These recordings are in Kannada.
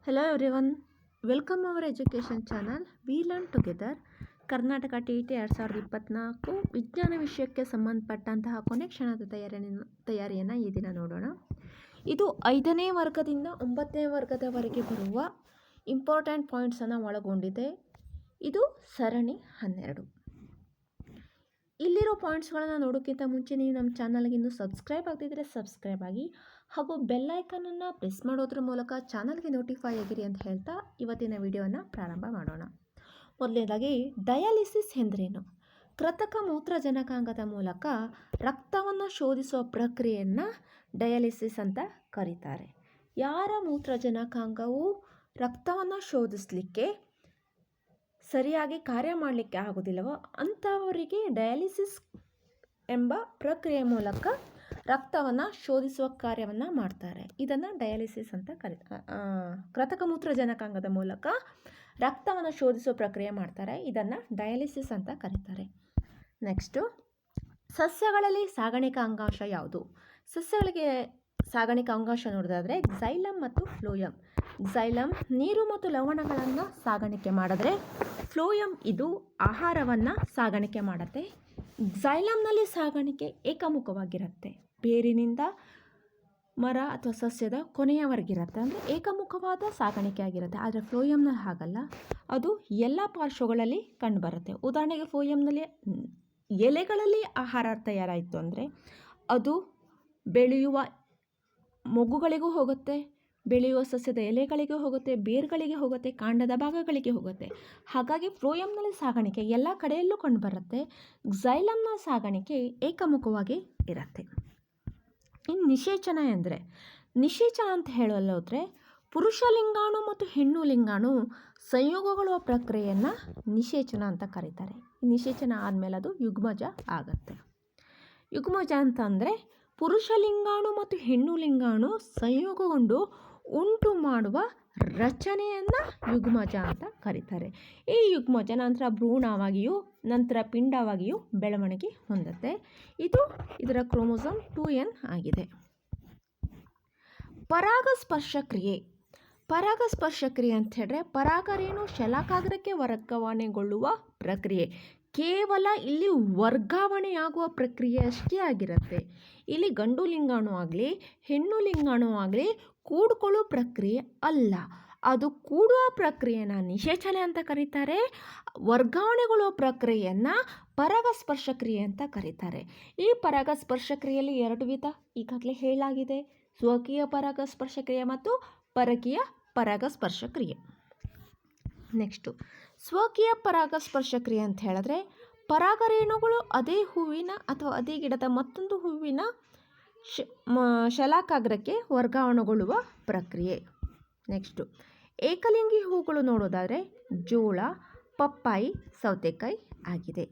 Hello everyone, welcome our education channel. We learn together. Karnataka TET 2024 ವಿಜ್ಞಾನ ವಿಷಯಕ್ಕೆ ಸಂಬಂಧಪಟ್ಟಂತಹ ಕೊನೆ ಕ್ಷಣದ ತಯಾರಿಯನ್ನು ಈ ದಿನ ನೋಡೋಣ. ಇದು 5ನೇ ವರ್ಗದಿಂದ 9ನೇ ವರ್ಗದವರೆಗೆ ಬರುವ ಇಂಪಾರ್ಟೆಂಟ್ ಪಾಯಿಂಟ್ಸನ್ನು ಒಳಗೊಂಡಿದೆ. ಇದು ಸರಣಿ 12. ಇಲ್ಲಿರೋ ಪಾಯಿಂಟ್ಸ್ಗಳನ್ನು ನೋಡೋಕ್ಕಿಂತ ಮುಂಚೆ ನೀವು ನಮ್ಮ ಚಾನಲ್ಗೆ ಇನ್ನೂ ಸಬ್ಸ್ಕ್ರೈಬ್ ಆಗದಿದ್ದರೆ ಸಬ್ಸ್ಕ್ರೈಬ್ ಆಗಿ ಹಾಗೂ ಬೆಲ್ಲೈಕನನ್ನು ಪ್ರೆಸ್ ಮಾಡೋದ್ರ ಮೂಲಕ ಚಾನಲ್ಗೆ ನೋಟಿಫೈ ಆಗಿರಿ ಅಂತ ಹೇಳ್ತಾ ಇವತ್ತಿನ ವಿಡಿಯೋನ ಪ್ರಾರಂಭ ಮಾಡೋಣ. ಮೊದಲನೇದಾಗಿ ಡಯಾಲಿಸಿಸ್ ಎಂದರೇನು? ಕೃತಕ ಮೂತ್ರಜನಕಾಂಗದ ಮೂಲಕ ರಕ್ತವನ್ನು ಶೋಧಿಸುವ ಪ್ರಕ್ರಿಯೆಯನ್ನು ಡಯಾಲಿಸಿಸ್ ಅಂತ ಕರೀತಾರೆ. ಯಾರ ಮೂತ್ರಜನಕಾಂಗವು ರಕ್ತವನ್ನು ಶೋಧಿಸಲಿಕ್ಕೆ ಸರಿಯಾಗಿ ಕಾರ್ಯ ಮಾಡಲಿಕ್ಕೆ ಆಗೋದಿಲ್ಲವೋ ಅಂಥವರಿಗೆ ಡಯಾಲಿಸಿಸ್ ಎಂಬ ಪ್ರಕ್ರಿಯೆ ಮೂಲಕ ರಕ್ತವನ್ನು ಶೋಧಿಸುವ ಕಾರ್ಯವನ್ನು ಮಾಡ್ತಾರೆ. ಇದನ್ನು ಡಯಾಲಿಸಿಸ್ ಅಂತ ಕೃತಕ ಮೂತ್ರಜನಕಾಂಗದ ಮೂಲಕ ರಕ್ತವನ್ನು ಶೋಧಿಸುವ ಪ್ರಕ್ರಿಯೆ ಮಾಡ್ತಾರೆ. ಇದನ್ನು ಡಯಾಲಿಸಿಸ್ ಅಂತ ಕರೀತಾರೆ. ನೆಕ್ಸ್ಟು, ಸಸ್ಯಗಳಲ್ಲಿ ಸಾಗಾಣಿಕಾ ಅಂಗಾಂಶ ಯಾವುದು? ಸಸ್ಯಗಳಿಗೆ ಸಾಗಾಣಿಕಾ ಅಂಗಾಂಶ ನೋಡೋದಾದರೆ ಝೈಲಮ್ ಮತ್ತು ಫ್ಲೋಯಮ್. ಝೈಲಮ್ ನೀರು ಮತ್ತು ಲವಣಗಳನ್ನು ಸಾಗಾಣಿಕೆ ಮಾಡಿದ್ರೆ ಫ್ಲೋಯಮ್ ಇದು ಆಹಾರವನ್ನು ಸಾಗಾಣಿಕೆ ಮಾಡುತ್ತೆ. ಝೈಲಮ್ನಲ್ಲಿ ಸಾಗಾಣಿಕೆ ಏಕಮುಖವಾಗಿರುತ್ತೆ, ಬೇರಿನಿಂದ ಮರ ಅಥವಾ ಸಸ್ಯದ ಕೊನೆಯವರೆಗಿರುತ್ತೆ, ಅಂದರೆ ಏಕಮುಖವಾದ ಸಾಗಾಣಿಕೆ ಆಗಿರುತ್ತೆ. ಆದರೆ ಫ್ಲೋಯಮ್ನಲ್ಲಿ ಹಾಗಲ್ಲ, ಅದು ಎಲ್ಲ ಪಾರ್ಶ್ವಗಳಲ್ಲಿ ಕಂಡುಬರುತ್ತೆ. ಉದಾಹರಣೆಗೆ ಫ್ಲೋಯಮ್ನಲ್ಲಿ ಎಲೆಗಳಲ್ಲಿ ಆಹಾರ ತಯಾರಾಯಿತು ಅಂದರೆ ಅದು ಬೆಳೆಯುವ ಮೊಗ್ಗುಗಳಿಗೂ ಹೋಗುತ್ತೆ, ಬೆಳೆಯುವ ಸಸ್ಯದ ಎಲೆಗಳಿಗೆ ಹೋಗುತ್ತೆ, ಬೇರುಗಳಿಗೆ ಹೋಗುತ್ತೆ, ಕಾಂಡದ ಭಾಗಗಳಿಗೆ ಹೋಗುತ್ತೆ. ಹಾಗಾಗಿ ಫ್ಲೋಯಮ್ನಲ್ಲಿ ಸಾಗಾಣಿಕೆ ಎಲ್ಲ ಕಡೆಯಲ್ಲೂ ಕಂಡುಬರುತ್ತೆ. ಝೈಲಮ್ನ ಸಾಗಾಣಿಕೆ ಏಕಮುಖವಾಗಿ ಇರುತ್ತೆ. ಇನ್ನು ನಿಷೇಚನ ಎಂದರೆ, ನಿಷೇಚನ ಅಂತ ಹೇಳೋಲ್ಲೋದ್ರೆ ಪುರುಷ ಲಿಂಗಾಣು ಮತ್ತು ಹೆಣ್ಣು ಲಿಂಗಾಣು ಸಂಯೋಗಗೊಳ್ಳುವ ಪ್ರಕ್ರಿಯೆಯನ್ನು ನಿಷೇಚನ ಅಂತ ಕರೀತಾರೆ. ನಿಷೇಚನ ಆದಮೇಲೆ ಅದು ಯುಗ್ಮಜ ಆಗುತ್ತೆ. ಯುಗ್ಮಜ ಅಂತಂದರೆ ಪುರುಷ ಲಿಂಗಾಣು ಮತ್ತು ಹೆಣ್ಣು ಲಿಂಗಾಣು ಸಂಯೋಗಗೊಂಡು ಉಂಟು ಮಾಡುವ ರಚನೆಯನ್ನು ಯುಗ್ಮಜ ಅಂತ ಕರೀತಾರೆ. ಈ ಯುಗ್ಮಜ ನಂತರ ಭ್ರೂಣವಾಗಿಯೂ ನಂತರ ಪಿಂಡವಾಗಿಯೂ ಬೆಳವಣಿಗೆ ಹೊಂದುತ್ತೆ. ಇದು ಇದರ ಕ್ರೋಮೋಸೋಮ್ 2n ಆಗಿದೆ. ಪರಾಗಸ್ಪರ್ಶ ಕ್ರಿಯೆ. ಪರಾಗಸ್ಪರ್ಶ ಕ್ರಿಯೆ ಅಂತ ಹೇಳಿದ್ರೆ ಪರಾಗರೇಣು ಶಲಾಕಾಗ್ರಕ್ಕೆ ವರ್ಗಾವಣೆಗೊಳ್ಳುವ ಪ್ರಕ್ರಿಯೆ. ಕೇವಲ ಇಲ್ಲಿ ವರ್ಗಾವಣೆಯಾಗುವ ಪ್ರಕ್ರಿಯೆ ಅಷ್ಟೇ ಆಗಿರುತ್ತೆ. ಇಲ್ಲಿ ಗಂಡು ಲಿಂಗಾಣು ಆಗಲಿ ಹೆಣ್ಣು ಲಿಂಗಾಣು ಆಗಲಿ ಕೂಡ್ಕೊಳ್ಳೋ ಪ್ರಕ್ರಿಯೆ ಅಲ್ಲ. ಅದು ಕೂಡುವ ಪ್ರಕ್ರಿಯೆನ ನಿಷೇಚನೆ ಅಂತ ಕರೀತಾರೆ. ವರ್ಗಾವಣೆಗೊಳ್ಳುವ ಪ್ರಕ್ರಿಯೆಯನ್ನು ಪರಾಗಸ್ಪರ್ಶ ಕ್ರಿಯೆ ಅಂತ ಕರೀತಾರೆ. ಈ ಪರಾಗಸ್ಪರ್ಶ ಕ್ರಿಯೆಯಲ್ಲಿ 2 ವಿಧ ಈಗಾಗಲೇ ಹೇಳಲಾಗಿದೆ: ಸ್ವಕೀಯ ಪರಾಗಸ್ಪರ್ಶ ಕ್ರಿಯೆ ಮತ್ತು ಪರಕೀಯ ಪರಾಗಸ್ಪರ್ಶ ಕ್ರಿಯೆ. ನೆಕ್ಸ್ಟು, ಸ್ವಕೀಯ ಪರಾಗಸ್ಪರ್ಶ ಕ್ರಿಯೆ ಅಂತ ಹೇಳಿದ್ರೆ ಪರಾಗರೇಣುಗಳು ಅದೇ ಹೂವಿನ ಅಥವಾ ಅದೇ ಗಿಡದ ಮತ್ತೊಂದು ಹೂವಿನ ಶಲಾಕಾಗ್ರಕ್ಕೆ ವರ್ಗಾವಣೆಗೊಳ್ಳುವ ಪ್ರಕ್ರಿಯೆ. ನೆಕ್ಸ್ಟು, ಏಕಲಿಂಗಿ ಹೂಗಳು ನೋಡೋದಾದರೆ ಜೋಳ, ಪಪ್ಪಾಯಿ, ಸೌತೆಕಾಯಿ ಆಗಿದೆ.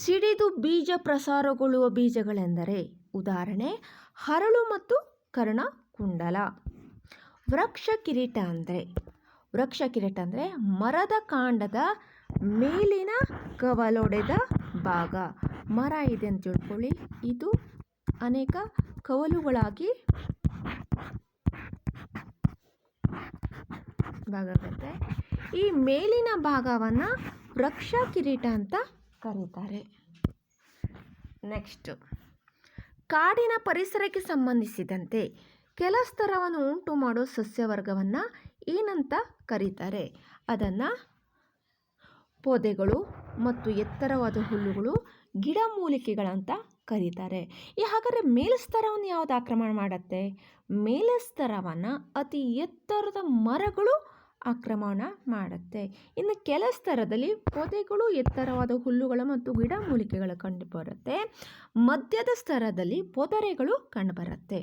ಸಿಡಿದು ಬೀಜ ಪ್ರಸಾರಗೊಳ್ಳುವ ಬೀಜಗಳೆಂದರೆ ಉದಾಹರಣೆ ಹರಳು ಮತ್ತು ಕರ್ಣಕುಂಡಲ. ವೃಕ್ಷ ಕಿರೀಟ ಅಂದರೆ ಮರದ ಕಾಂಡದ ಮೇಲಿನ ಕವಲೊಡೆದ ಭಾಗ. ಮರ ಇದೆ ಅಂತ ತಿಳ್ಕೊಳ್ಳಿ, ಇದು ಅನೇಕ ಕವಲುಗಳಾಗಿ ಭಾಗ ಆಗುತ್ತೆ. ಈ ಮೇಲಿನ ಭಾಗವನ್ನು ವೃಕ್ಷ ಕಿರೀಟ ಅಂತ ಕರೀತಾರೆ. ನೆಕ್ಸ್ಟ್, ಕಾಡಿನ ಪರಿಸರಕ್ಕೆ ಸಂಬಂಧಿಸಿದಂತೆ ಕೆಲ ಸ್ತರವನ್ನು ಉಂಟು ಮಾಡೋ ಸಸ್ಯವರ್ಗವನ್ನು ಏನಂತ ಕರೀತಾರೆ? ಅದನ್ನು ಪೊದೆಗಳು ಮತ್ತು ಎತ್ತರವಾದ ಹುಲ್ಲುಗಳು, ಗಿಡಮೂಲಿಕೆಗಳಂತ ಕರೀತಾರೆ. ಹಾಗಾದರೆ ಮೇಲ್ಸ್ತರವನ್ನು ಯಾವುದು ಆಕ್ರಮಣ ಮಾಡುತ್ತೆ? ಮೇಲ್ಸ್ತರವನ್ನು ಅತಿ ಎತ್ತರದ ಮರಗಳು ಆಕ್ರಮಣ ಮಾಡುತ್ತೆ. ಇನ್ನು ಕೆಲ ಸ್ತರದಲ್ಲಿ ಪೊದೆಗಳು, ಎತ್ತರವಾದ ಹುಲ್ಲುಗಳು ಮತ್ತು ಗಿಡಮೂಲಿಕೆಗಳು ಕಂಡುಬರುತ್ತೆ. ಮಧ್ಯದ ಸ್ತರದಲ್ಲಿ ಪೊದರೆಗಳು ಕಂಡುಬರುತ್ತೆ.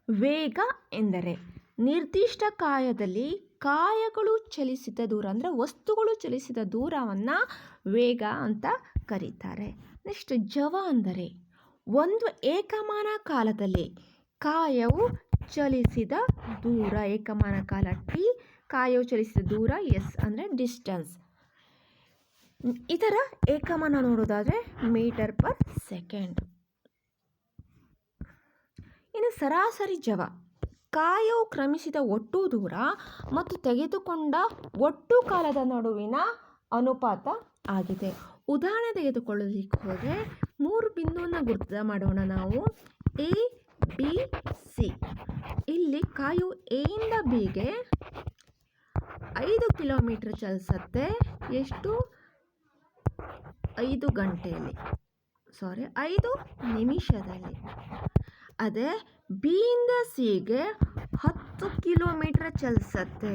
ವೇಗ ಎಂದರೆ ನಿರ್ದಿಷ್ಟ ಕಾಯದಲ್ಲಿ ಕಾಯಗಳು ಚಲಿಸಿದ ದೂರ, ಅಂದರೆ ವಸ್ತುಗಳು ಚಲಿಸಿದ ದೂರವನ್ನು ವೇಗ ಅಂತ ಕರೀತಾರೆ. ನೆಕ್ಸ್ಟ್, ಜವ ಅಂದರೆ ಒಂದು ಏಕಮಾನ ಕಾಲದಲ್ಲಿ ಕಾಯವು ಚಲಿಸಿದ ದೂರ. ಏಕಮಾನ ಕಾಲ ಟಿ, ಕಾಯವು ಚಲಿಸಿದ ದೂರ ಎಸ್ ಅಂದರೆ ಡಿಸ್ಟೆನ್ಸ್. ಇದರ ಏಕಮಾನ ನೋಡೋದಾದರೆ ಮೀಟರ್ ಪರ್ ಸೆಕೆಂಡ್. ಇನ್ನು ಅಂದರೆ ಸರಾಸರಿ ಜವ ಕಾಯವು ಕ್ರಮಿಸಿದ ಒಟ್ಟು ದೂರ ಮತ್ತು ತೆಗೆದುಕೊಂಡ ಒಟ್ಟು ಕಾಲದ ನಡುವಿನ ಅನುಪಾತ ಆಗಿದೆ. ಉದಾಹರಣೆ ತೆಗೆದುಕೊಳ್ಳಲಿಕ್ಕೆ ಹೋದರೆ 3 ಬಿಂದುವನ್ನು ಗುರುತು ಮಾಡೋಣ ನಾವು. A B C. ಇಲ್ಲಿ ಕಾಯು ಎಯಿಂದ ಬಿಗೆ 5 ಕಿಲೋಮೀಟರ್ ಚಲಿಸುತ್ತೆ. ಎಷ್ಟು? 5 ಗಂಟೆಯಲ್ಲಿ, 5 ನಿಮಿಷದಲ್ಲಿ. ಅದೇ ಬಿಯಿಂದ ಸಿಗೆ 10 ಕಿಲೋಮೀಟರ್ ಚಲಿಸುತ್ತೆ.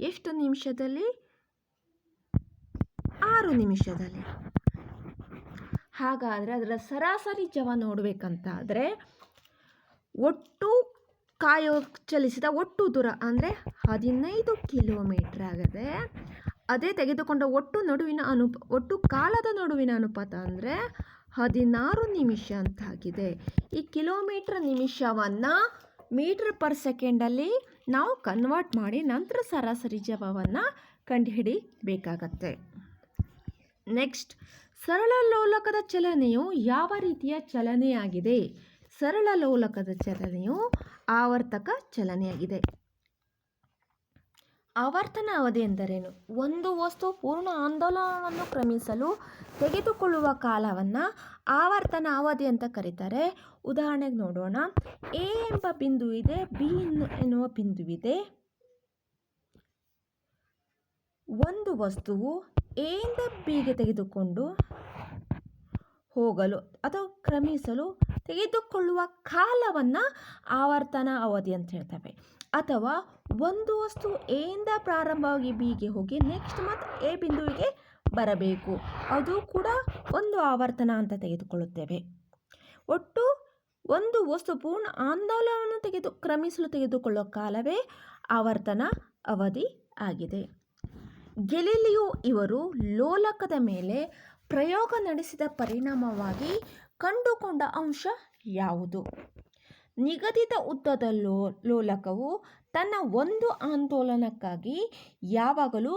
ಎಷ್ಟು ನಿಮಿಷದಲ್ಲಿ? 6 ನಿಮಿಷದಲ್ಲಿ. ಹಾಗಾದರೆ ಅದರ ಸರಾಸರಿ ಜವ ನೋಡಬೇಕಂತಾದರೆ ಒಟ್ಟು ಕಾಯು ಚಲಿಸಿದ ಒಟ್ಟು ದೂರ ಅಂದರೆ 15 ಕಿಲೋಮೀಟರ್ ಆಗಿದೆ. ಅದೇ ತೆಗೆದುಕೊಂಡ ಒಟ್ಟು ಕಾಲದ ನಡುವಿನ ಅನುಪಾತ ಅಂದರೆ 16 ನಿಮಿಷ ಅಂತಾಗಿದೆ. ಈ ಕಿಲೋಮೀಟರ್ ನಿಮಿಷವನ್ನು ಮೀಟರ್ ಪರ್ ಸೆಕೆಂಡಲ್ಲಿ ನಾವು ಕನ್ವರ್ಟ್ ಮಾಡಿ ನಂತರ ಸರಾಸರಿ ಜವವನ್ನು ಕಂಡುಹಿಡಿಬೇಕಾಗತ್ತೆ. ನೆಕ್ಸ್ಟ್, ಸರಳ ಲೋಲಕದ ಚಲನೆಯು ಯಾವ ರೀತಿಯ ಚಲನೆಯಾಗಿದೆ? ಸರಳ ಲೋಲಕದ ಚಲನೆಯು ಆವರ್ತಕ ಚಲನೆಯಾಗಿದೆ. ಆವರ್ತನ ಅವಧಿ ಎಂದರೇನು? ಒಂದು ವಸ್ತು ಪೂರ್ಣ ಆಂದೋಲನವನ್ನು ಕ್ರಮಿಸಲು ತೆಗೆದುಕೊಳ್ಳುವ ಕಾಲವನ್ನು ಆವರ್ತನ ಅವಧಿ ಅಂತ ಕರೀತಾರೆ. ಉದಾಹರಣೆಗೆ ನೋಡೋಣ. ಎ ಎಂಬ ಬಿಂದು ಇದೆ, ಬಿ ಎನ್ನುವ ಬಿಂದುವಿದೆ. ಒಂದು ವಸ್ತುವು ಎಯಿಂದ ಬಿಗೆ ತೆಗೆದುಕೊಂಡು ಹೋಗಲು ಅಥವಾ ಕ್ರಮಿಸಲು ತೆಗೆದುಕೊಳ್ಳುವ ಕಾಲವನ್ನು ಆವರ್ತನ ಅವಧಿ ಅಂತ ಹೇಳ್ತೇವೆ. ಅಥವಾ ಒಂದು ವಸ್ತು ಎಯಿಂದ ಪ್ರಾರಂಭವಾಗಿ ಬಿಗೆ ಹೋಗಿ ನೆಕ್ಸ್ಟ್ ಮತ್ತೆ ಎ ಬಿಂದುವಿಗೆ ಬರಬೇಕು, ಅದು ಕೂಡ ಒಂದು ಆವರ್ತನ ಅಂತ ತೆಗೆದುಕೊಳ್ಳುತ್ತೇವೆ. ಒಟ್ಟು ಒಂದು ವಸ್ತು ಪೂರ್ಣ ಆಂದೋಲನವನ್ನು ಕ್ರಮಿಸಲು ತೆಗೆದುಕೊಳ್ಳುವ ಕಾಲವೇ ಆವರ್ತನ ಅವಧಿ ಆಗಿದೆ. ಗೆಲಿಲಿಯೋ ಇವರು ಲೋಲಕದ ಮೇಲೆ ಪ್ರಯೋಗ ನಡೆಸಿದ ಪರಿಣಾಮವಾಗಿ ಕಂಡುಕೊಂಡ ಅಂಶ ಯಾವುದು? ನಿಗದಿತ ಉದ್ದದ ಲೋಲಕವು ತನ್ನ ಒಂದು ಆಂದೋಲನಕ್ಕಾಗಿ ಯಾವಾಗಲೂ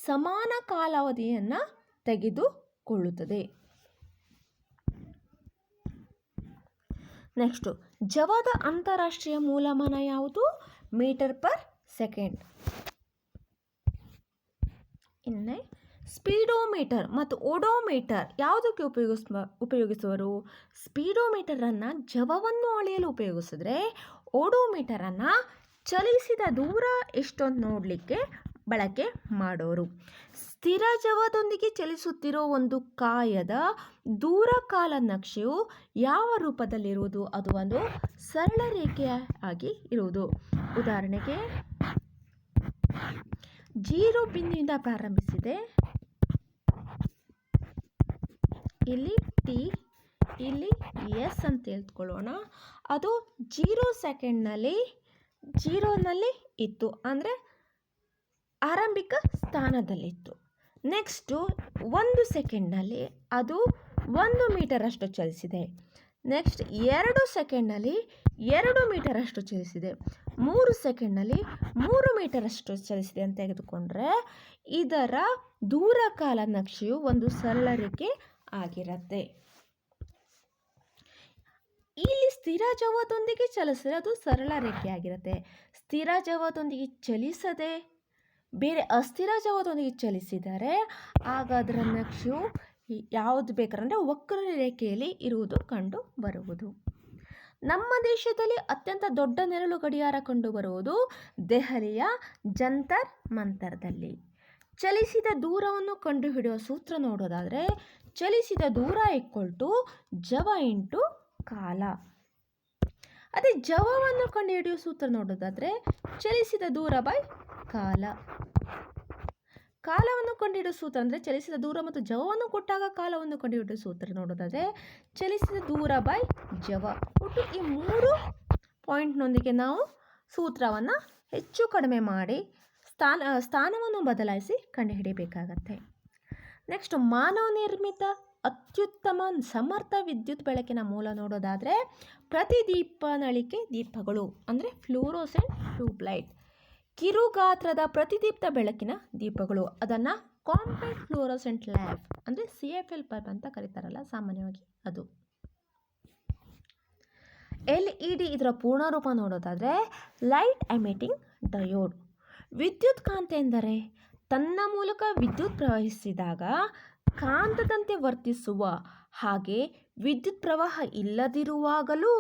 ಸಮಾನ ಕಾಲಾವಧಿಯನ್ನು ತೆಗೆದುಕೊಳ್ಳುತ್ತದೆ. ನೆಕ್ಸ್ಟು, ಜವದ ಅಂತಾರಾಷ್ಟ್ರೀಯ ಮೂಲಮಾನ ಯಾವುದು? Meter per second. ಇನ್ನು ಸ್ಪೀಡೋಮೀಟರ್ ಮತ್ತು ಓಡೋಮೀಟರ್ ಯಾವುದಕ್ಕೆ ಉಪಯೋಗಿಸುವರು? ಸ್ಪೀಡೋಮೀಟರನ್ನು ಜವವನ್ನು ಅಳೆಯಲು ಉಪಯೋಗಿಸಿದ್ರೆ ಓಡೋಮೀಟರನ್ನು ಚಲಿಸಿದ ದೂರ ಎಷ್ಟೊಂದು ನೋಡಲಿಕ್ಕೆ ಬಳಕೆ ಮಾಡೋರು. ಸ್ಥಿರ ಜವದೊಂದಿಗೆ ಚಲಿಸುತ್ತಿರೋ ಒಂದು ಕಾಯದ ದೂರ ಕಾಲ ನಕ್ಷೆಯು ಯಾವ ರೂಪದಲ್ಲಿರುವುದು? ಅದು ಒಂದು ಸರಳ ರೇಖೆಯಾಗಿ ಇರುವುದು. ಉದಾಹರಣೆಗೆ 0 ಬಿಂದುವಿಂದ ಪ್ರಾರಂಭಿಸಿದೆ, ಇಲ್ಲಿ ಟಿ, ಇಲ್ಲಿ ಎಸ್ ಅಂತ ಹೇಳ್ಕೊಳ್ಳೋಣ. ಅದು 0 ಸೆಕೆಂಡ್ನಲ್ಲಿ 0ನಲ್ಲಿ ಇತ್ತು, ಅಂದರೆ ಆರಂಭಿಕ ಸ್ಥಾನದಲ್ಲಿತ್ತು. ನೆಕ್ಸ್ಟು 1 ಸೆಕೆಂಡ್ನಲ್ಲಿ ಅದು 1 ಮೀಟರಷ್ಟು ಚಲಿಸಿದೆ. ನೆಕ್ಸ್ಟ್ 2 ಸೆಕೆಂಡ್ನಲ್ಲಿ 2 ಮೀಟರಷ್ಟು ಚಲಿಸಿದೆ. 3 ಸೆಕೆಂಡ್ನಲ್ಲಿ 3 ಮೀಟರಷ್ಟು ಚಲಿಸಿದೆ ಅಂತ ತೆಗೆದುಕೊಂಡ್ರೆ ಇದರ ದೂರ ಕಾಲ ನಕ್ಷೆಯು ಒಂದು ಸರಳ ರೇಖೆ ಆಗಿರುತ್ತೆ. ಇಲ್ಲಿ ಸ್ಥಿರ ಜವದೊಂದಿಗೆ ಚಲಿಸಿದರೆ ಅದು ಸರಳ ರೇಖೆ ಆಗಿರುತ್ತೆ. ಸ್ಥಿರ ಜವದೊಂದಿಗೆ ಚಲಿಸದೆ ಬೇರೆ ಅಸ್ಥಿರ ಜವದೊಂದಿಗೆ ಚಲಿಸಿದರೆ ಆಗ ಅದರ ನಕ್ಷೆಯು ಯಾವುದು ಬೇಕಾದ್ರೆ ವಕ್ರ ರೇಖೆಯಲ್ಲಿ ಇರುವುದು ಕಂಡು ಬರುವುದು. ನಮ್ಮ ದೇಶದಲ್ಲಿ ಅತ್ಯಂತ ದೊಡ್ಡ ನೆರಳು ಗಡಿಯಾರ ಕಂಡುಬರುವುದು ದೆಹಲಿಯ ಜಂತರ್ ಮಂತರ್ದಲ್ಲಿ. ಚಲಿಸಿದ ದೂರವನ್ನು ಕಂಡುಹಿಡಿಯುವ ಸೂತ್ರ ನೋಡೋದಾದರೆ ಚಲಿಸಿದ ದೂರ ಜವ ಇಂಟು ಕಾಲ. ಅದೇ ಜವವನ್ನು ಕಂಡುಹಿಡಿಯುವ ಸೂತ್ರ ನೋಡೋದಾದರೆ ಚಲಿಸಿದ ದೂರ ಬೈ ಕಾಲ. ಕಾಲವನ್ನು ಕಂಡುಹಿಡಿಯುವ ಸೂತ್ರ ಅಂದರೆ ಚಲಿಸಿದ ದೂರ ಮತ್ತು ಜವವನ್ನು ಕೊಟ್ಟಾಗ ಕಾಲವನ್ನು ಕಂಡುಹಿಡಿಯುವ ಸೂತ್ರ ನೋಡೋದಾದರೆ ಚಲಿಸಿದ ದೂರ ಬೈ ಜವ. ಒಟ್ಟು ಈ 3 ಪಾಯಿಂಟ್ನೊಂದಿಗೆ ನಾವು ಸೂತ್ರವನ್ನು ಹೆಚ್ಚು ಕಡಿಮೆ ಮಾಡಿ ಸ್ಥಾನವನ್ನು ಬದಲಾಯಿಸಿ ಕಂಡುಹಿಡಿಯಬೇಕಾಗತ್ತೆ. ನೆಕ್ಸ್ಟ್, ಮಾನವ ನಿರ್ಮಿತ ಅತ್ಯುತ್ತಮ ಸಮರ್ಥ ವಿದ್ಯುತ್ ಬೆಳಕಿನ ಮೂಲ ನೋಡೋದಾದರೆ ಪ್ರತಿದೀಪನಳಿಕೆ ದೀಪಗಳು ಅಂದರೆ ಫ್ಲೂರೋಸೆಂಟ್ ಟ್ಯೂಬ್ಲೈಟ್. ಕಿರುಗಾತ್ರದ ಪ್ರತಿದೀಪ್ತ ಬೆಳಕಿನ ದೀಪಗಳು, ಅದನ್ನು ಕಾಂಪ್ಯಾಕ್ಟ್ ಫ್ಲೂರೋಸೆಂಟ್ ಲ್ಯಾಂಪ್ ಅಂದರೆ CFL ಬಲ್ಬ್ ಅಂತ ಕರೀತಾರಲ್ಲ ಸಾಮಾನ್ಯವಾಗಿ ಅದು. LED ಇದರ ಪೂರ್ಣರೂಪ ನೋಡೋದಾದರೆ ಲೈಟ್ ಎಮಿಟಿಂಗ್ ಡಯೋಡ್. ವಿದ್ಯುತ್ ಕಾಂತ ಎಂದರೆ ತನ್ನ ಮೂಲಕ ವಿದ್ಯುತ್ ಪ್ರವಹಿಸಿದಾಗ ಕಾಂತದಂತೆ ವರ್ತಿಸುವ ಹಾಗೆ ವಿದ್ಯುತ್ ಪ್ರವಾಹ ಇಲ್ಲದಿರುವಾಗಲೂ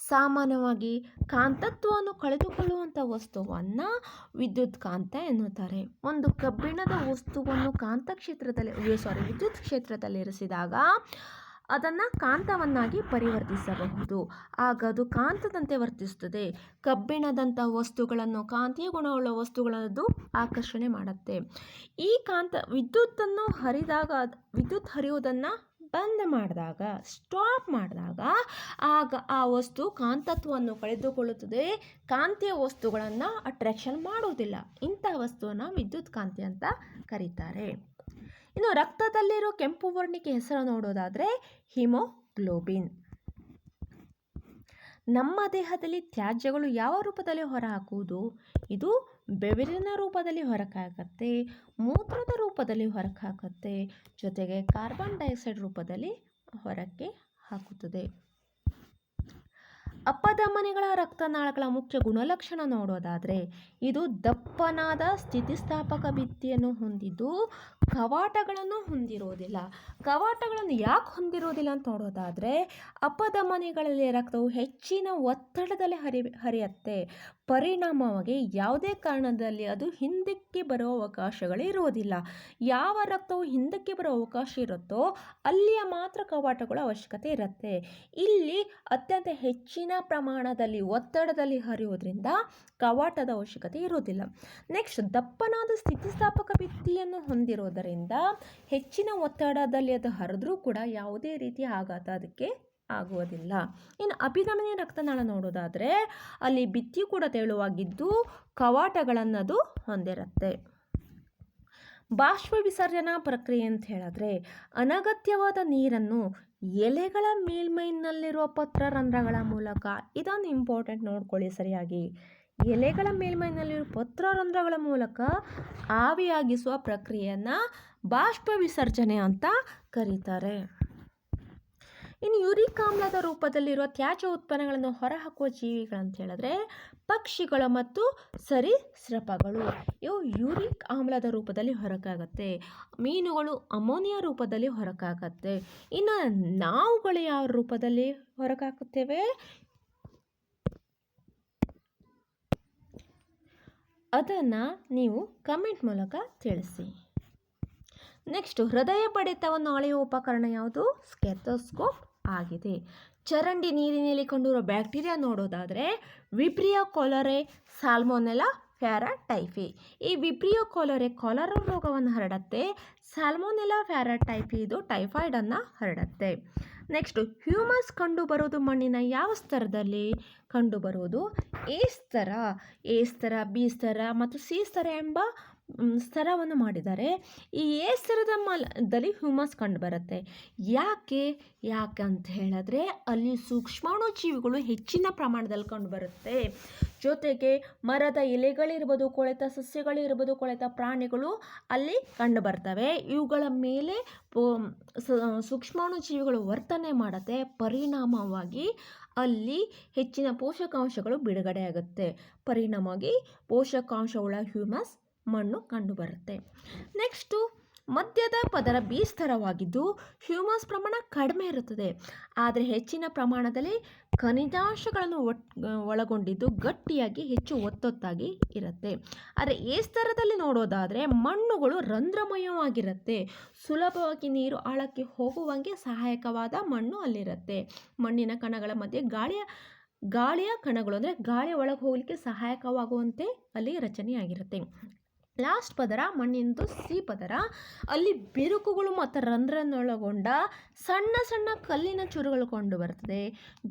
ಸಾಮಾನ್ಯವಾಗಿ ಕಾಂತತ್ವವನ್ನು ಕಳೆದುಕೊಳ್ಳುವಂಥ ವಸ್ತುವನ್ನು ವಿದ್ಯುತ್ ಕಾಂತ ಎನ್ನುತ್ತಾರೆ. ಒಂದು ಕಬ್ಬಿಣದ ವಸ್ತುವನ್ನು ವಿದ್ಯುತ್ ಕ್ಷೇತ್ರದಲ್ಲಿ ಇರಿಸಿದಾಗ ಅದನ್ನು ಕಾಂತವನ್ನಾಗಿ ಪರಿವರ್ತಿಸಬಹುದು. ಆಗ ಅದು ಕಾಂತದಂತೆ ವರ್ತಿಸುತ್ತದೆ. ಕಬ್ಬಿಣದಂಥ ವಸ್ತುಗಳನ್ನು, ಕಾಂತೀಯ ಗುಣವುಳ್ಳ ವಸ್ತುಗಳದ್ದು ಆಕರ್ಷಣೆ ಮಾಡುತ್ತೆ. ಈ ವಿದ್ಯುತ್ ಹರಿಯುವುದನ್ನು ಬಂದ್ ಮಾಡಿದಾಗ, ಸ್ಟಾಪ್ ಮಾಡಿದಾಗ ಆಗ ಆ ವಸ್ತು ಕಾಂತತ್ವವನ್ನು ಕಳೆದುಕೊಳ್ಳುತ್ತದೆ. ಕಾಂತೀಯ ವಸ್ತುಗಳನ್ನು ಅಟ್ರಾಕ್ಷನ್ ಮಾಡುವುದಿಲ್ಲ. ಇಂಥ ವಸ್ತುವನ್ನು ವಿದ್ಯುತ್ ಕಾಂತಿ ಅಂತ ಕರೀತಾರೆ. ಇನ್ನು ರಕ್ತದಲ್ಲಿರೋ ಕೆಂಪು ವರ್ಣಿಕೆ ಹೆಸರು ನೋಡೋದಾದರೆ ಹಿಮೋಗ್ಲೋಬಿನ್. ನಮ್ಮ ದೇಹದಲ್ಲಿ ತ್ಯಾಜ್ಯಗಳು ಯಾವ ರೂಪದಲ್ಲಿ ಹೊರಹಾಕುವುದು? ಇದು ಬೆವರಿನ ರೂಪದಲ್ಲಿ ಹೊರಹಾಕುತ್ತೆ, ಮೂತ್ರದ ರೂಪದಲ್ಲಿ ಹೊರಹಾಕುತ್ತೆ, ಜೊತೆಗೆ ಕಾರ್ಬನ್ ಡೈಆಕ್ಸೈಡ್ ರೂಪದಲ್ಲಿ ಹೊರಕ್ಕೆ ಹಾಕುತ್ತದೆ. ಅಪಧಮನಿಗಳ ರಕ್ತನಾಳಗಳ ಮುಖ್ಯ ಗುಣಲಕ್ಷಣ ನೋಡೋದಾದರೆ ಇದು ದಪ್ಪನಾದ ಸ್ಥಿತಿಸ್ಥಾಪಕ ಭಿತ್ತಿಯನ್ನು ಹೊಂದಿದ್ದು ಕವಾಟಗಳನ್ನು ಹೊಂದಿರೋದಿಲ್ಲ. ಕವಾಟಗಳನ್ನು ಯಾಕೆ ಹೊಂದಿರೋದಿಲ್ಲ ಅಂತ ನೋಡೋದಾದರೆ ಅಪಧಮನಿಗಳಲ್ಲಿ ರಕ್ತವು ಹೆಚ್ಚಿನ ಒತ್ತಡದಲ್ಲಿ ಹರಿಯುತ್ತೆ. ಪರಿಣಾಮವಾಗಿ ಯಾವುದೇ ಕಾರಣದಲ್ಲಿ ಅದು ಹಿಂದಕ್ಕೆ ಬರುವ ಅವಕಾಶಗಳೇ ಇರುವುದಿಲ್ಲ. ಯಾವ ರಕ್ತವು ಹಿಂದಕ್ಕೆ ಬರೋ ಅವಕಾಶ ಇರುತ್ತೋ ಅಲ್ಲಿಯ ಮಾತ್ರ ಕವಾಟಗಳ ಅವಶ್ಯಕತೆ ಇರುತ್ತೆ. ಇಲ್ಲಿ ಅತ್ಯಂತ ಹೆಚ್ಚಿನ ಪ್ರಮಾಣದಲ್ಲಿ ಒತ್ತಡದಲ್ಲಿ ಹರಿಯುವುದರಿಂದ ಕವಾಟದ ಅವಶ್ಯಕತೆ ಇರುವುದಿಲ್ಲ. ನೆಕ್ಸ್ಟ್, ದಪ್ಪನಾದ ಸ್ಥಿತಿಸ್ಥಾಪಕ ಭಿತ್ತಿಯನ್ನು ಹೊಂದಿರೋದರಿಂದ ಹೆಚ್ಚಿನ ಒತ್ತಡದಲ್ಲಿ ಅದು ಹರಿದ್ರೂ ಕೂಡ ಯಾವುದೇ ರೀತಿಯ ಆಘಾತ ಅದಕ್ಕೆ ಆಗುವುದಿಲ್ಲ. ಇನ್ನು ಅಭಿಧಮನಿ ರಕ್ತನಾಳ ನೋಡೋದಾದರೆ ಅಲ್ಲಿ ಭಿತ್ತಿಯು ಕೂಡ ತೆಳುವಾಗಿದ್ದು ಕವಾಟಗಳನ್ನದು ಹೊಂದಿರುತ್ತೆ. ಬಾಷ್ಪ ವಿಸರ್ಜನಾ ಪ್ರಕ್ರಿಯೆ ಅಂತ ಹೇಳಿದ್ರೆ ಅನಗತ್ಯವಾದ ನೀರನ್ನು ಎಲೆಗಳ ಮೇಲ್ಮೈನಲ್ಲಿರುವ ಪತ್ರರಂಧ್ರಗಳ ಮೂಲಕ, ಇದೊಂದು ಇಂಪಾರ್ಟೆಂಟ್ ನೋಡ್ಕೊಳ್ಳಿ ಸರಿಯಾಗಿ, ಎಲೆಗಳ ಮೇಲ್ಮೈನಲ್ಲಿರುವ ಪತ್ರರಂಧ್ರಗಳ ಮೂಲಕ ಆವಿಯಾಗಿಸುವ ಪ್ರಕ್ರಿಯೆಯನ್ನು ಬಾಷ್ಪ ವಿಸರ್ಜನೆ ಅಂತ ಕರೀತಾರೆ. ಇನ್ನು ಯೂರಿಕ್ ಆಮ್ಲದ ರೂಪದಲ್ಲಿರುವ ತ್ಯಾಜ್ಯ ಉತ್ಪನ್ನಗಳನ್ನು ಹೊರಹಾಕುವ ಜೀವಿಗಳಂತ ಹೇಳಿದ್ರೆ ಪಕ್ಷಿಗಳು ಮತ್ತು ಸರೀಸೃಪಗಳು. ಇವು ಯೂರಿಕ್ ಆಮ್ಲದ ರೂಪದಲ್ಲಿ ಹೊರಕಾಗತ್ತೆ. ಮೀನುಗಳು ಅಮೋನಿಯಾ ರೂಪದಲ್ಲಿ ಹೊರಕಾಗತ್ತೆ. ಇನ್ನು ನಾವುಗಳು ಯಾವ ರೂಪದಲ್ಲಿ ಹೊರಕಾಕುತ್ತೇವೆ ಅದನ್ನು ನೀವು ಕಮೆಂಟ್ ಮೂಲಕ ತಿಳಿಸಿ. ನೆಕ್ಸ್ಟ್, ಹೃದಯ ಬಡಿತವನ್ನು ಅಳೆಯುವ ಉಪಕರಣ ಯಾವುದು? ಸ್ಟೆಥೋಸ್ಕೋಪ್ ಆಗಿದೆ. ಚರಂಡಿ ನೀರಿನಲ್ಲಿ ಕಂಡುಬರುವ ಬ್ಯಾಕ್ಟೀರಿಯಾ ನೋಡೋದಾದರೆ ವಿಬ್ರಿಯೋ ಕೊಲರೆ, ಸಾಲ್ಮೊನೆಲ್ಲಾ ಪ್ಯಾರಾಟೈಫಿ. ಈ ವಿಬ್ರಿಯೋ ಕೊಲರೆ ಕಾಲರಾ ರೋಗವನ್ನು ಹರಡುತ್ತೆ. ಸಾಲ್ಮೊನೆಲ್ಲಾ ಪ್ಯಾರಾಟೈಫಿ ಇದು ಟೈಫಾಯ್ಡನ್ನು ಹರಡುತ್ತೆ. ನೆಕ್ಸ್ಟ್, ಹ್ಯೂಮಸ್ ಕಂಡುಬರೋದು ಮಣ್ಣಿನ ಯಾವ ಸ್ತರದಲ್ಲಿ ಕಂಡುಬರುವುದು? ಎ ಸ್ತರ, ಬಿ ಸ್ತರ ಮತ್ತು ಸಿ ಸ್ತರ ಎಂಬ ಸ್ತರವನ್ನು ಮಾಡಿದ್ದಾರೆ. ಈ ಎ ಸ್ತರದಲ್ಲಿ ಹ್ಯೂಮಸ್ ಕಂಡುಬರುತ್ತೆ. ಯಾಕಂತ ಹೇಳಿದ್ರೆ ಅಲ್ಲಿ ಸೂಕ್ಷ್ಮಾಣು ಜೀವಿಗಳು ಹೆಚ್ಚಿನ ಪ್ರಮಾಣದಲ್ಲಿ ಕಂಡುಬರುತ್ತೆ. ಜೊತೆಗೆ ಮರದ ಎಲೆಗಳಿರ್ಬೋದು, ಕೊಳೆತ ಸಸ್ಯಗಳಿರ್ಬೋದು, ಕೊಳೆತ ಪ್ರಾಣಿಗಳು ಅಲ್ಲಿ ಕಂಡುಬರ್ತವೆ. ಇವುಗಳ ಮೇಲೆ ಸೂಕ್ಷ್ಮಾಣು ಜೀವಿಗಳು ವರ್ತನೆ ಮಾಡುತ್ತೆ. ಪರಿಣಾಮವಾಗಿ ಅಲ್ಲಿ ಹೆಚ್ಚಿನ ಪೋಷಕಾಂಶಗಳು ಬಿಡುಗಡೆಯಾಗುತ್ತೆ. ಪರಿಣಾಮವಾಗಿ ಪೋಷಕಾಂಶವುಳ್ಳ ಹ್ಯೂಮಸ್ ಮಣ್ಣು ಕಂಡುಬರುತ್ತೆ. ನೆಕ್ಸ್ಟು, ಮಧ್ಯದ ಪದರ ಬಿ ಸ್ತರವಾಗಿದ್ದು ಹ್ಯೂಮಸ್ ಪ್ರಮಾಣ ಕಡಿಮೆ ಇರುತ್ತದೆ. ಆದರೆ ಹೆಚ್ಚಿನ ಪ್ರಮಾಣದಲ್ಲಿ ಖನಿಜಾಂಶಗಳನ್ನು ಒಳಗೊಂಡಿದ್ದು ಗಟ್ಟಿಯಾಗಿ ಹೆಚ್ಚು ಒತ್ತೊತ್ತಾಗಿ ಇರುತ್ತೆ. ಆದರೆ ಎ ಸ್ತರದಲ್ಲಿ ನೋಡೋದಾದರೆ ಮಣ್ಣುಗಳು ರಂಧ್ರಮಯವಾಗಿರುತ್ತೆ. ಸುಲಭವಾಗಿ ನೀರು ಆಳಕ್ಕೆ ಹೋಗುವಂಗೆ ಸಹಾಯಕವಾದ ಮಣ್ಣು ಅಲ್ಲಿರುತ್ತೆ. ಮಣ್ಣಿನ ಕಣಗಳ ಮಧ್ಯೆ ಗಾಳಿಯ ಕಣಗಳು ಅಂದರೆ ಗಾಳಿ ಒಳಗೆ ಹೋಗಲಿಕ್ಕೆ ಸಹಾಯಕವಾಗುವಂತೆ ಅಲ್ಲಿ ರಚನೆಯಾಗಿರುತ್ತೆ. ಲಾಸ್ಟ್ ಪದರ ಮಣ್ಣಿನದು ಸಿ ಪದರ. ಅಲ್ಲಿ ಬಿರುಕುಗಳು ಮತ್ತು ರಂಧ್ರನೊಳಗೊಂಡ ಸಣ್ಣ ಸಣ್ಣ ಕಲ್ಲಿನ ಚೂರುಗಳು ಕಂಡು ಬರ್ತದೆ.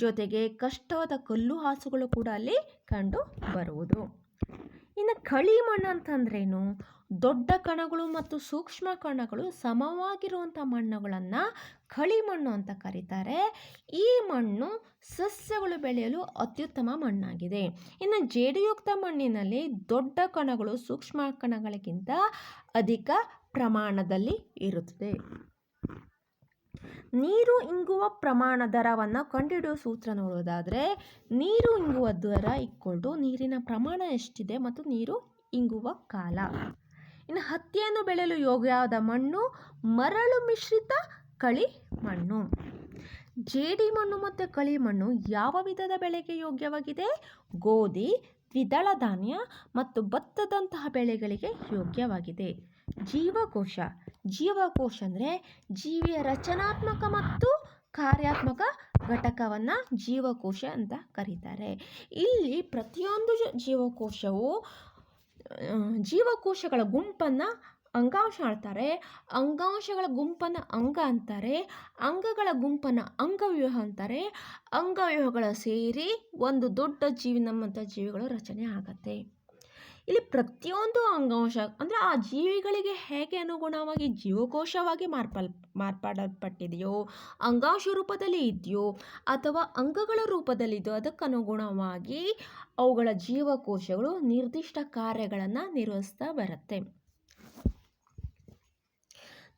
ಜೊತೆಗೆ ಕಷ್ಟವಾದ ಕಲ್ಲು ಹಾಸುಗಳು ಕೂಡ ಅಲ್ಲಿ ಕಂಡು ಬರುವುದು. ಇನ್ನು ಕಳಿ ಮಣ್ಣು ಅಂತಂದ್ರೇನು? ದೊಡ್ಡ ಕಣಗಳು ಮತ್ತು ಸೂಕ್ಷ್ಮ ಕಣಗಳು ಸಮವಾಗಿರುವಂಥ ಮಣ್ಣುಗಳನ್ನು ಕಳಿ ಮಣ್ಣು ಅಂತ ಕರೀತಾರೆ. ಈ ಮಣ್ಣು ಸಸ್ಯಗಳು ಬೆಳೆಯಲು ಅತ್ಯುತ್ತಮ ಮಣ್ಣಾಗಿದೆ. ಇನ್ನು ಜೇಡಿಯುಕ್ತ ಮಣ್ಣಿನಲ್ಲಿ ದೊಡ್ಡ ಕಣಗಳು ಸೂಕ್ಷ್ಮ ಕಣಗಳಿಗಿಂತ ಅಧಿಕ ಪ್ರಮಾಣದಲ್ಲಿ ಇರುತ್ತದೆ. ನೀರು ಇಂಗುವ ಪ್ರಮಾಣ ದರವನ್ನು ಕಂಡುಹಿಡಿಯುವ ಸೂತ್ರ ನೋಡೋದಾದರೆ ನೀರು ಇಂಗುವ ದರ ಇಕ್ವಲ್ಟು ನೀರಿನ ಪ್ರಮಾಣ ಎಷ್ಟಿದೆ ಮತ್ತು ನೀರು ಇಂಗುವ ಕಾಲ. ಇನ್ನು ಹತ್ತಿಯನ್ನು ಬೆಳೆಯಲು ಯೋಗ್ಯವಾದ ಮಣ್ಣು ಮರಳು ಮಿಶ್ರಿತ ಕಳಿ ಮಣ್ಣು. ಜೇಡಿ ಮಣ್ಣು ಮತ್ತು ಕಳಿ ಮಣ್ಣು ಯಾವ ವಿಧದ ಬೆಳೆಗೆ ಯೋಗ್ಯವಾಗಿದೆ? ಗೋಧಿ, ದ್ವಿದಳ ಧಾನ್ಯ ಮತ್ತು ಭತ್ತದಂತಹ ಬೆಳೆಗಳಿಗೆ ಯೋಗ್ಯವಾಗಿದೆ. ಜೀವಕೋಶ. ಜೀವಕೋಶ ಅಂದರೆ ಜೀವಿಯ ರಚನಾತ್ಮಕ ಮತ್ತು ಕಾರ್ಯಾತ್ಮಕ ಘಟಕವನ್ನು ಜೀವಕೋಶ ಅಂತ ಕರೀತಾರೆ. ಇಲ್ಲಿ ಪ್ರತಿಯೊಂದು ಜೀವಕೋಶವು ಜೀವಕೋಶಗಳ ಗುಂಪನ್ನು ಅಂಗಾಂಶ ಹೇಳ್ತಾರೆ, ಅಂಗಾಂಶಗಳ ಗುಂಪನ್ನು ಅಂಗ ಅಂತಾರೆ, ಅಂಗಗಳ ಗುಂಪನ್ನು ಅಂಗವ್ಯೂಹ ಅಂತಾರೆ, ಅಂಗವ್ಯೂಹಗಳ ಸೇರಿ ಒಂದು ದೊಡ್ಡ ಜೀವಿ ನಮ್ಮಂಥ ಜೀವಿಗಳ ರಚನೆ ಆಗತ್ತೆ. ಇಲ್ಲಿ ಪ್ರತಿಯೊಂದು ಅಂಗಾಂಶ ಅಂದರೆ ಆ ಜೀವಿಗಳಿಗೆ ಹೇಗೆ ಅನುಗುಣವಾಗಿ ಜೀವಕೋಶವಾಗಿ ಮಾರ್ಪಾಡಲ್ಪಟ್ಟಿದೆಯೋ, ಅಂಗಾಂಶ ರೂಪದಲ್ಲಿ ಇದೆಯೋ ಅಥವಾ ಅಂಗಗಳ ರೂಪದಲ್ಲಿದೆಯೋ ಅದಕ್ಕನುಗುಣವಾಗಿ ಅವುಗಳ ಜೀವಕೋಶಗಳು ನಿರ್ದಿಷ್ಟ ಕಾರ್ಯಗಳನ್ನು ನಿರ್ವಹಿಸ್ತಾ ಬರುತ್ತೆ.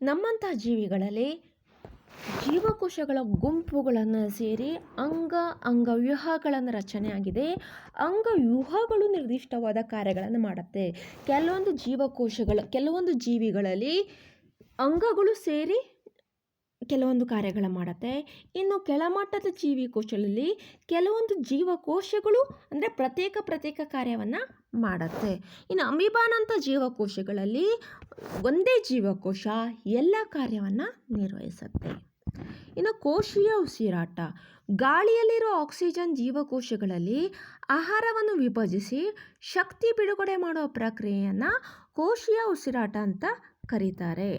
ನಮ್ಮಂಥ ಜೀವಿಗಳಲ್ಲಿ ಜೀವಕೋಶಗಳ ಗುಂಪುಗಳನ್ನು ಸೇರಿ ಅಂಗವ್ಯೂಹಗಳನ್ನು ರಚನೆಯಾಗಿದೆ. ಅಂಗವ್ಯೂಹಗಳು ನಿರ್ದಿಷ್ಟವಾದ ಕಾರ್ಯಗಳನ್ನು ಮಾಡುತ್ತೆ. ಕೆಲವೊಂದು ಜೀವಿಗಳಲ್ಲಿ ಅಂಗಗಳು ಸೇರಿ ಕೆಲವೊಂದು ಕಾರ್ಯಗಳು ಮಾಡುತ್ತೆ. ಇನ್ನು ಕೆಳಮಟ್ಟದ ಜೀವಕೋಶಗಳಲ್ಲಿ ಕೆಲವೊಂದು ಜೀವಕೋಶಗಳು ಅಂದರೆ ಪ್ರತ್ಯೇಕ ಕಾರ್ಯವನ್ನು ಮಾಡುತ್ತೆ. ಇನ್ನು ಅಮೀಬಾನಂಥ ಜೀವಕೋಶಗಳಲ್ಲಿ ಒಂದೇ ಜೀವಕೋಶ ಎಲ್ಲ ಕಾರ್ಯವನ್ನು ನಿರ್ವಹಿಸುತ್ತೆ. ಇನ್ನು ಕೋಶೀಯ ಉಸಿರಾಟ. ಗಾಳಿಯಲ್ಲಿರುವ ಆಕ್ಸಿಜನ್ ಜೀವಕೋಶಗಳಲ್ಲಿ ಆಹಾರವನ್ನು ವಿಭಜಿಸಿ ಶಕ್ತಿ ಬಿಡುಗಡೆ ಮಾಡುವ ಪ್ರಕ್ರಿಯೆಯನ್ನು ಕೋಶೀಯ ಉಸಿರಾಟ ಅಂತ ಕರೀತಾರೆ.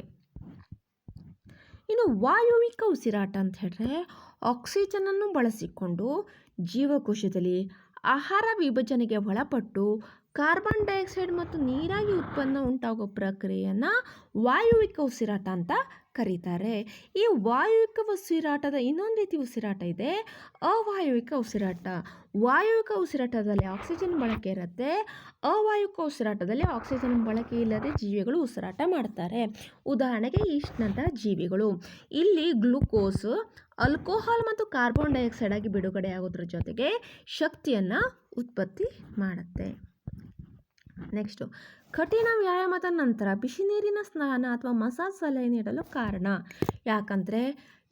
ಇನ್ನು ವಾಯುವಿಕ ಉಸಿರಾಟ ಅಂತ ಹೇಳಿದ್ರೆ ಆಕ್ಸಿಜನನ್ನು ಬಳಸಿಕೊಂಡು ಜೀವಕೋಶದಲ್ಲಿ ಆಹಾರ ವಿಭಜನೆಗೆ ಒಳಪಟ್ಟು ಕಾರ್ಬನ್ ಡೈಆಕ್ಸೈಡ್ ಮತ್ತು ನೀರಾಗಿ ಉಂಟಾಗುವ ಪ್ರಕ್ರಿಯೆಯನ್ನು ವಾಯುವಿಕ ಉಸಿರಾಟ ಅಂತ ಕರೀತಾರೆ. ಈ ವಾಯುವಿಕ ಉಸಿರಾಟದ ಇನ್ನೊಂದು ರೀತಿ ಉಸಿರಾಟ ಇದೆ, ಅವಾಯುವಿಕ ಉಸಿರಾಟ. ವಾಯುವಿಕ ಉಸಿರಾಟದಲ್ಲಿ ಆಕ್ಸಿಜನ್ ಬಳಕೆ ಇರುತ್ತೆ, ಅವಾಯುವಿಕ ಉಸಿರಾಟದಲ್ಲಿ ಆಕ್ಸಿಜನ್ ಬಳಕೆ ಇಲ್ಲದೆ ಜೀವಿಗಳು ಉಸಿರಾಟ ಮಾಡ್ತಾರೆ. ಉದಾಹರಣೆಗೆ ಈಸ್ಟ್ನಂತಹ ಜೀವಿಗಳು. ಇಲ್ಲಿ ಗ್ಲೂಕೋಸ್, ಆಲ್ಕೋಹಾಲ್ ಮತ್ತು ಕಾರ್ಬನ್ ಡೈಆಕ್ಸೈಡ್ ಆಗಿ ಬಿಡುಗಡೆಯಾಗೋದ್ರ ಜೊತೆಗೆ ಶಕ್ತಿಯನ್ನು ಉತ್ಪತ್ತಿ ಮಾಡುತ್ತೆ. ನೆಕ್ಸ್ಟು, ಕಠಿಣ ವ್ಯಾಯಾಮದ ನಂತರ ಬಿಸಿ ನೀರಿನ ಸ್ನಾನ ಅಥವಾ ಮಸಾಜ್ ಸಲಹೆ ನೀಡಲು ಕಾರಣ. ಯಾಕಂದರೆ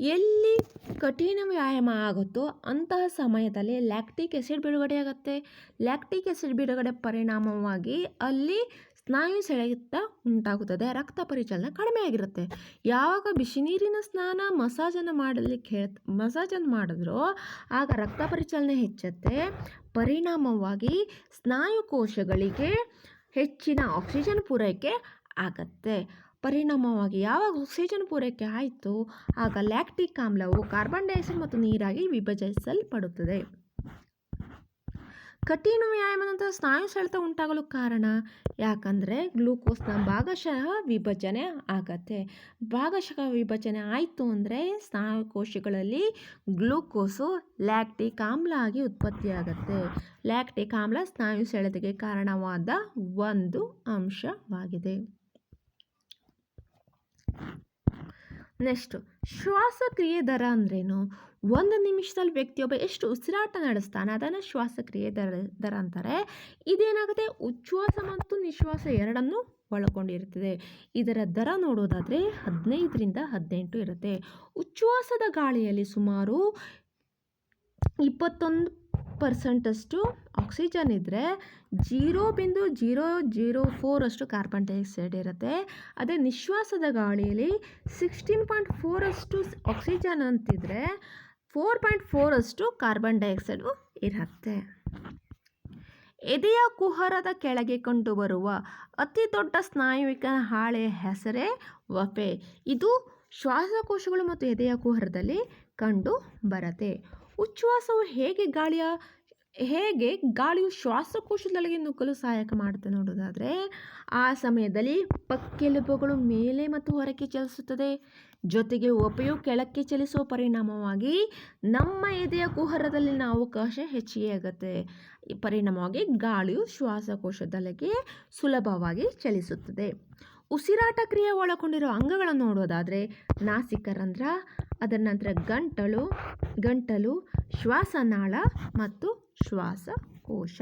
ಎಲ್ಲಿ ಕಠಿಣ ವ್ಯಾಯಾಮ ಆಗುತ್ತೋ ಅಂತಹ ಸಮಯದಲ್ಲಿ ಲ್ಯಾಕ್ಟಿಕ್ ಆ್ಯಸಿಡ್ ಬಿಡುಗಡೆಯಾಗುತ್ತೆ. ಲ್ಯಾಕ್ಟಿಕ್ ಆ್ಯಸಿಡ್ ಬಿಡುಗಡೆ ಪರಿಣಾಮವಾಗಿ ಅಲ್ಲಿ ಸ್ನಾಯು ಸೆಳೆತ ಉಂಟಾಗುತ್ತದೆ, ರಕ್ತ ಪರಿಚಲನೆ ಕಡಿಮೆ ಆಗಿರುತ್ತೆ. ಯಾವಾಗ ಬಿಸಿ ನೀರಿನ ಸ್ನಾನ ಮಸಾಜನ್ನು ಮಾಡಿದ್ರೋ ಆಗ ರಕ್ತ ಪರಿಚಲನೆ ಹೆಚ್ಚುತ್ತೆ. ಪರಿಣಾಮವಾಗಿ ಸ್ನಾಯು ಕೋಶಗಳಿಗೆ ಹೆಚ್ಚಿನ ಆಕ್ಸಿಜನ್ ಪೂರೈಕೆ ಆಗತ್ತೆ. ಪರಿಣಾಮವಾಗಿ ಯಾವಾಗ ಆಕ್ಸಿಜನ್ ಪೂರೈಕೆ ಆಯಿತು ಆಗ ಲ್ಯಾಕ್ಟಿಕ್ ಆಮ್ಲವು ಕಾರ್ಬನ್ ಡೈಆಕ್ಸೈಡ್ ಮತ್ತು ನೀರಾಗಿ ವಿಭಜಿಸಲ್ಪಡುತ್ತದೆ. ಕಠಿಣ ವ್ಯಾಯಾಮದ ನಂತರ ಸ್ನಾಯು ಸೆಳೆತ ಉಂಟಾಗಲು ಕಾರಣ ಯಾಕಂದರೆ ಗ್ಲೂಕೋಸ್ನ ಭಾಗಶಃ ವಿಭಜನೆ ಆಗತ್ತೆ. ಭಾಗಶಃ ವಿಭಜನೆ ಆಯಿತು ಅಂದರೆ ಸ್ನಾಯು ಕೋಶಗಳಲ್ಲಿ ಗ್ಲೂಕೋಸು ಲ್ಯಾಕ್ಟಿಕ್ ಆಮ್ಲ ಆಗಿ ಉತ್ಪತ್ತಿಯಾಗತ್ತೆ. ಲ್ಯಾಕ್ಟಿಕ್ ಆಮ್ಲ ಸ್ನಾಯು ಸೆಳೆತಕ್ಕೆ ಕಾರಣವಾದ ಒಂದು ಅಂಶವಾಗಿದೆ. ನೆಕ್ಸ್ಟ್, ಶ್ವಾಸಕ್ರಿಯೆ ದರ ಅಂದ್ರೇನು? ಒಂದು ನಿಮಿಷದಲ್ಲಿ ವ್ಯಕ್ತಿಯೊಬ್ಬ ಎಷ್ಟು ಉಸಿರಾಟ ನಡೆಸ್ತಾನೆ ಅದನ್ನು ಶ್ವಾಸಕ್ರಿಯೆ ದರ ಅಂತಾರೆ. ಇದೇನಾಗುತ್ತೆ, ಉಚ್ಛ್ವಾಸ ಮತ್ತು ನಿಶ್ವಾಸ ಎರಡನ್ನೂ ಒಳಗೊಂಡಿರುತ್ತದೆ. ಇದರ ದರ ನೋಡೋದಾದರೆ 15ರಿಂದ 18 ಇರುತ್ತೆ. ಉಚ್ಛ್ವಾಸದ ಗಾಳಿಯಲ್ಲಿ ಸುಮಾರು 21% ಆಕ್ಸಿಜನ್ ಇದ್ದರೆ 0.004 ಕಾರ್ಬನ್ ಡೈಆಕ್ಸೈಡ್ ಇರುತ್ತೆ. ಅದೇ ನಿಶ್ವಾಸದ ಗಾಳಿಯಲ್ಲಿ 16.4 ಆಕ್ಸಿಜನ್ ಅಂತಿದ್ರೆ 4.4 ಕಾರ್ಬನ್ ಡೈಆಕ್ಸೈಡ್ ಇರುತ್ತೆ. ಎದೆಯ ಕುಹರದ ಕೆಳಗೆ ಕಂಡುಬರುವ ಅತಿ ದೊಡ್ಡ ಸ್ನಾಯುವಿಕ ಹಾಳೆಯ ಹೆಸರೇ ವಪೆ. ಇದು ಶ್ವಾಸಕೋಶಗಳು ಮತ್ತು ಎದೆಯ ಕುಹರದಲ್ಲಿ ಕಂಡು ಬರುತ್ತೆ. ಉಚ್ಛ್ವಾಸವು ಹೇಗೆ ಗಾಳಿಯು ಶ್ವಾಸಕೋಶದೊಳಗೆ ನುಗ್ಗಲು ಸಹಾಯಕ ಮಾಡುತ್ತೆ ನೋಡೋದಾದರೆ ಆ ಸಮಯದಲ್ಲಿ ಪಕ್ಕೆಲುಬುಗಳು ಮೇಲೆ ಮತ್ತು ಹೊರಕ್ಕೆ ಚಲಿಸುತ್ತದೆ. ಜೊತೆಗೆ ವಪೆಯು ಕೆಳಕ್ಕೆ ಚಲಿಸುವ ಪರಿಣಾಮವಾಗಿ ನಮ್ಮ ಎದೆಯ ಕುಹರದಲ್ಲಿನ ಅವಕಾಶ ಹೆಚ್ಚಿಗೆ ಆಗುತ್ತೆ. ಪರಿಣಾಮವಾಗಿ ಗಾಳಿಯು ಶ್ವಾಸಕೋಶದೊಳಗೆ ಸುಲಭವಾಗಿ ಚಲಿಸುತ್ತದೆ. ಉಸಿರಾಟ ಕ್ರಿಯೆ ಒಳಗೊಂಡಿರುವ ಅಂಗಗಳನ್ನು ನೋಡೋದಾದರೆ ನಾಸಿಕರಂಧ್ರ, ಅದರ ನಂತರ ಗಂಟಲು, ಶ್ವಾಸನಾಳ ಮತ್ತು ಶ್ವಾಸಕೋಶ.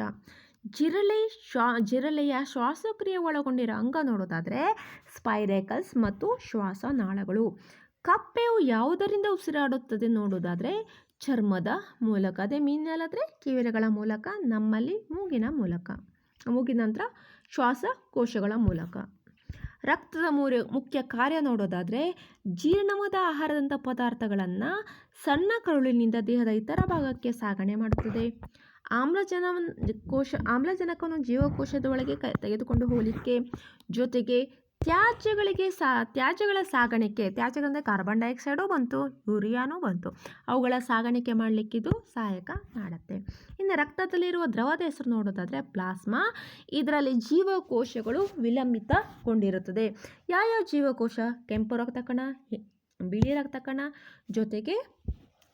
ಜಿರಳೆಯ ಶ್ವಾಸಕ್ರಿಯೆ ಒಳಗೊಂಡಿರೋ ಅಂಗ ನೋಡೋದಾದರೆ ಸ್ಪೈರೇಕಲ್ಸ್ ಮತ್ತು ಶ್ವಾಸನಾಳಗಳು. ಕಪ್ಪೆಯು ಯಾವುದರಿಂದ ಉಸಿರಾಡುತ್ತದೆ ನೋಡೋದಾದರೆ ಚರ್ಮದ ಮೂಲಕ. ಅದೇ ಮೀನಲ್ಲಾದರೆ ಕಿವಿಗಳ ಮೂಲಕ, ನಮ್ಮಲ್ಲಿ ಮೂಗಿನ ನಂತರ ಶ್ವಾಸಕೋಶಗಳ ಮೂಲಕ. ರಕ್ತದ ಮುಖ್ಯ ಕಾರ್ಯ ನೋಡೋದಾದರೆ ಜೀರ್ಣವಾದ ಆಹಾರದಂಥ ಪದಾರ್ಥಗಳನ್ನು ಸಣ್ಣ ಕರುಳಿನಿಂದ ದೇಹದ ಇತರ ಭಾಗಕ್ಕೆ ಸಾಗಣೆ ಮಾಡುತ್ತದೆ. ಆಮ್ಲಜನಕವನ್ನು ಜೀವಕೋಶದ ಒಳಗೆ ತೆಗೆದುಕೊಂಡು ಹೋಗಲಿಕ್ಕೆ, ಜೊತೆಗೆ ತ್ಯಾಜ್ಯಗಳ ಸಾಗಾಣಿಕೆ, ತ್ಯಾಜ್ಯಗಳಂದರೆ ಕಾರ್ಬನ್ ಡೈಆಕ್ಸೈಡು ಬಂತು, ಯೂರಿಯಾನೂ ಬಂತು, ಅವುಗಳ ಸಾಗಾಣಿಕೆ ಮಾಡಲಿಕ್ಕಿದು ಸಹಾಯಕ ಮಾಡುತ್ತೆ. ಇನ್ನು ರಕ್ತದಲ್ಲಿರುವ ದ್ರವದ ಹೆಸರು ನೋಡೋದಾದರೆ ಪ್ಲಾಸ್ಮಾ. ಇದರಲ್ಲಿ ಜೀವಕೋಶಗಳು ವಿಲಂಬಿತಗೊಂಡಿರುತ್ತದೆ. ಯಾವ್ಯಾವ ಜೀವಕೋಶ? ಕೆಂಪು ರಕ್ತ ಕಣ, ಬಿಳಿ ರಕ್ತ ಕಣ, ಜೊತೆಗೆ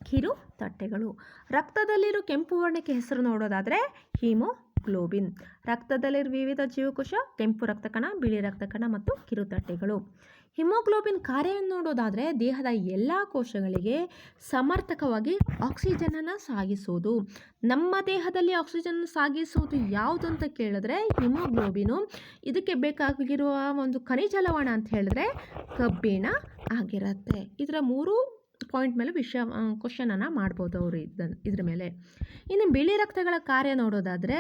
ಕಿರುತಟ್ಟೆಗಳು. ರಕ್ತದಲ್ಲಿರೋ ಕೆಂಪು ವರ್ಣಕ್ಕೆ ಹೆಸರು ನೋಡೋದಾದರೆ ಹಿಮೋಗ್ಲೋಬಿನ್. ರಕ್ತದಲ್ಲಿರುವ ವಿವಿಧ ಜೀವಕೋಶ ಕೆಂಪು ರಕ್ತ ಕಣ, ಬಿಳಿ ರಕ್ತ ಕಣ ಮತ್ತು ಕಿರುತಟ್ಟೆಗಳು. ಹಿಮೋಗ್ಲೋಬಿನ್ ಕಾರ್ಯವನ್ನು ನೋಡೋದಾದರೆ ದೇಹದ ಎಲ್ಲ ಕೋಶಗಳಿಗೆ ಸಮರ್ಥಕವಾಗಿ ಆಕ್ಸಿಜನನ್ನು ಸಾಗಿಸೋದು. ನಮ್ಮ ದೇಹದಲ್ಲಿ ಆಕ್ಸಿಜನ್ ಸಾಗಿಸೋದು ಯಾವುದು ಅಂತ ಕೇಳಿದ್ರೆ ಹಿಮೋಗ್ಲೋಬಿನು. ಇದಕ್ಕೆ ಬೇಕಾಗಿರುವ ಒಂದು ಖನಿಜ ಲವಣ ಅಂತ ಹೇಳಿದ್ರೆ ಕಬ್ಬಿಣ ಆಗಿರುತ್ತೆ. ಇದರ 3 ಪಾಯಿಂಟ್ ಮೇಲೆ ಕ್ವಶನನ್ನು ಮಾಡ್ಬೋದು ಅವರು ಇದ್ರ ಮೇಲೆ. ಇನ್ನು ಬಿಳಿ ರಕ್ತಗಳ ಕಾರ್ಯ ನೋಡೋದಾದರೆ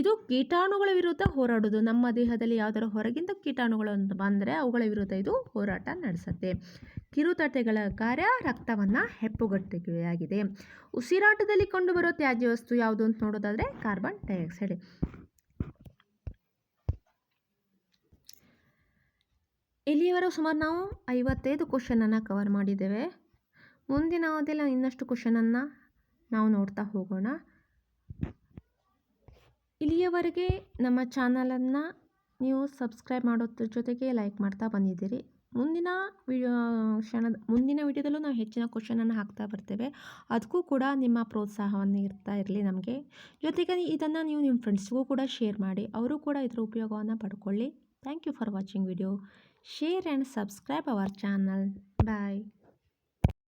ಇದು ಕೀಟಾಣುಗಳ ವಿರುದ್ಧ ಹೋರಾಡೋದು. ನಮ್ಮ ದೇಹದಲ್ಲಿ ಯಾವುದಾದ್ರು ಹೊರಗಿಂದ ಕೀಟಾಣುಗಳು ಅಂತ ಬಂದರೆ ಅವುಗಳ ವಿರುದ್ಧ ಇದು ಹೋರಾಟ ನಡೆಸುತ್ತೆ. ಕಿರುತಟ್ಟೆಗಳ ಕಾರ್ಯ ರಕ್ತವನ್ನು ಹೆಪ್ಪುಗಟ್ಟುವಿಕೆಯಾಗಿದೆ. ಉಸಿರಾಟದಲ್ಲಿ ಕಂಡುಬರೋ ತ್ಯಾಜ್ಯ ವಸ್ತು ಯಾವುದು ಅಂತ ನೋಡೋದಾದರೆ ಕಾರ್ಬನ್ ಡೈಆಕ್ಸೈಡ್. ಇಲ್ಲಿಯವರೆಗೂ ಸುಮಾರು ನಾವು 55 ಕ್ವಶನನ್ನು ಕವರ್ ಮಾಡಿದ್ದೇವೆ. ಮುಂದಿನ ಅವಧಿಯಲ್ಲಿ ಇನ್ನಷ್ಟು ಕ್ವಶನನ್ನು ನಾವು ನೋಡ್ತಾ ಹೋಗೋಣ. ಇಲ್ಲಿಯವರೆಗೆ ನಮ್ಮ ಚಾನಲನ್ನು ನೀವು ಸಬ್ಸ್ಕ್ರೈಬ್ ಮಾಡೋದ್ರ ಜೊತೆಗೆ ಲೈಕ್ ಮಾಡ್ತಾ ಬಂದಿದ್ದೀರಿ. ಮುಂದಿನ ವಿಡಿಯೋದಲ್ಲೂ ನಾವು ಹೆಚ್ಚಿನ ಕ್ವಶನನ್ನು ಹಾಕ್ತಾ ಬರ್ತೇವೆ. ಅದಕ್ಕೂ ಕೂಡ ನಿಮ್ಮ ಪ್ರೋತ್ಸಾಹವನ್ನು ಇರ್ತಾ ಇರಲಿ ನಮಗೆ. ಜೊತೆಗೆ ಇದನ್ನು ನೀವು ನಿಮ್ಮ ಫ್ರೆಂಡ್ಸ್ಗೂ ಕೂಡ ಶೇರ್ ಮಾಡಿ, ಅವರು ಕೂಡ ಇದರ ಉಪಯೋಗವನ್ನು ಪಡ್ಕೊಳ್ಳಿ. Thank you for watching video. Share and subscribe our channel. Bye.